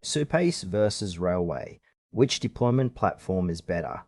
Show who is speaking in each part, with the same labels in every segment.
Speaker 1: Supabase versus Railway. Which deployment platform is better?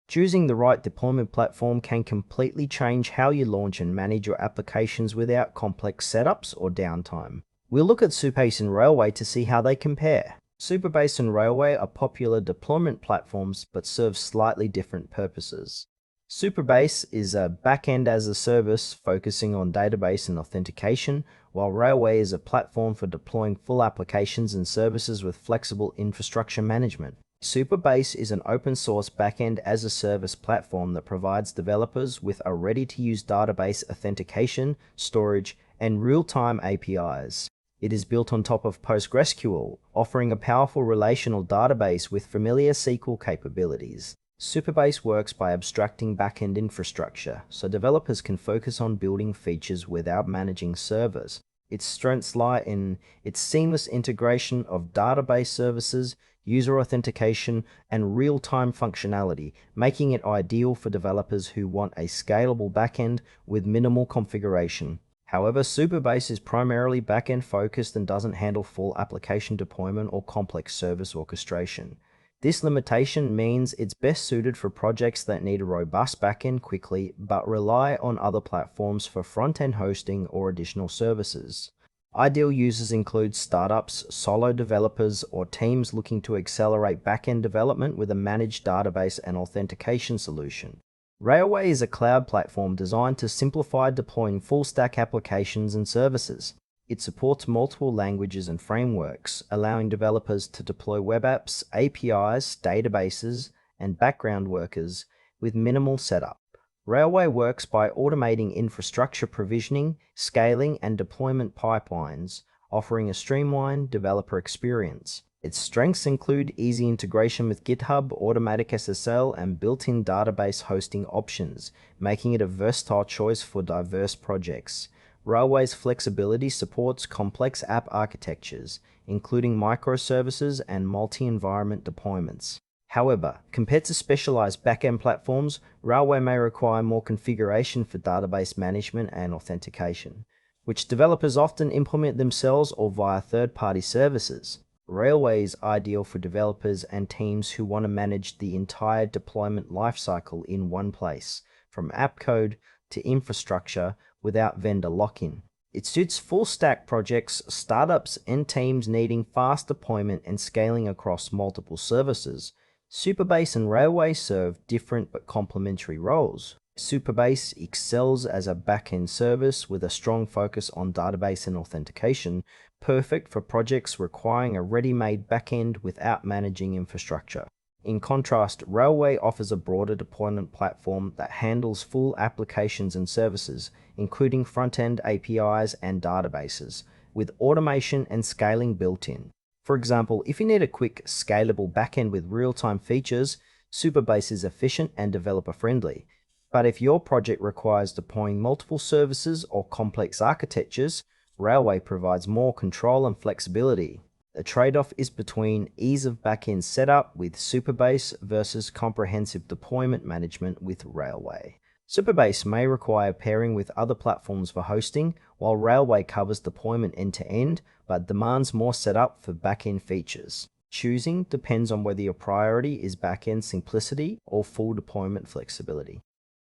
Speaker 1: Choosing the right deployment platform can completely change how you launch and manage your applications without complex setups or downtime. We'll look at Supabase and Railway to see how they compare. Supabase and Railway are popular deployment platforms but serve slightly different purposes. Supabase is a backend as a service focusing on database and authentication, while Railway is a platform for deploying full applications and services with flexible infrastructure management. Supabase is an open-source backend as a service platform that provides developers with a ready-to-use database authentication, storage, and real-time APIs. It is built on top of PostgreSQL, offering a powerful relational database with familiar SQL capabilities. Supabase works by abstracting backend infrastructure, so developers can focus on building features without managing servers. Its strengths lie in its seamless integration of database services, user authentication, and real-time functionality, making it ideal for developers who want a scalable backend with minimal configuration. However, Supabase is primarily backend focused and doesn't handle full application deployment or complex service orchestration. This limitation means it's best suited for projects that need a robust backend quickly but rely on other platforms for front-end hosting or additional services. Ideal users include startups, solo developers, or teams looking to accelerate backend development with a managed database and authentication solution. Railway is a cloud platform designed to simplify deploying full-stack applications and services. It supports multiple languages and frameworks, allowing developers to deploy web apps, APIs, databases, and background workers with minimal setup. Railway works by automating infrastructure provisioning, scaling, and deployment pipelines, offering a streamlined developer experience. Its strengths include easy integration with GitHub, automatic SSL, and built-in database hosting options, making it a versatile choice for diverse projects. Railway's flexibility supports complex app architectures, including microservices and multi-environment deployments. However, compared to specialized backend platforms, Railway may require more configuration for database management and authentication, which developers often implement themselves or via third-party services. Railway is ideal for developers and teams who want to manage the entire deployment lifecycle in one place, from app code to infrastructure without vendor lock-in. It suits full-stack projects, startups, and teams needing fast deployment and scaling across multiple services. Supabase and Railway serve different but complementary roles. Supabase excels as a backend service with a strong focus on database and authentication, perfect for projects requiring a ready-made backend without managing infrastructure. In contrast, Railway offers a broader deployment platform that handles full applications and services, including front-end APIs and databases, with automation and scaling built in. For example, if you need a quick, scalable backend with real-time features, Supabase is efficient and developer-friendly. But if your project requires deploying multiple services or complex architectures, Railway provides more control and flexibility. The trade-off is between ease of backend setup with Supabase versus comprehensive deployment management with Railway. Supabase may require pairing with other platforms for hosting, while Railway covers deployment end-to-end, but demands more setup for backend features. Choosing depends on whether your priority is backend simplicity or full deployment flexibility.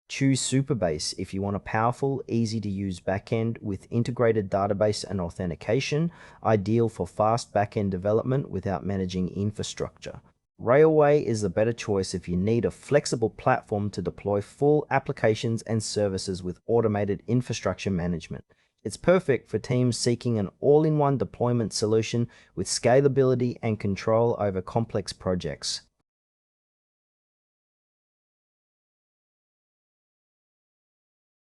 Speaker 1: Choose Supabase if you want a powerful, easy-to-use backend with integrated database and authentication, ideal for fast backend development without managing infrastructure. Railway is the better choice if you need a flexible platform to deploy full applications and services with automated infrastructure management. It's perfect for teams seeking an all-in-one deployment solution with scalability and control over complex projects.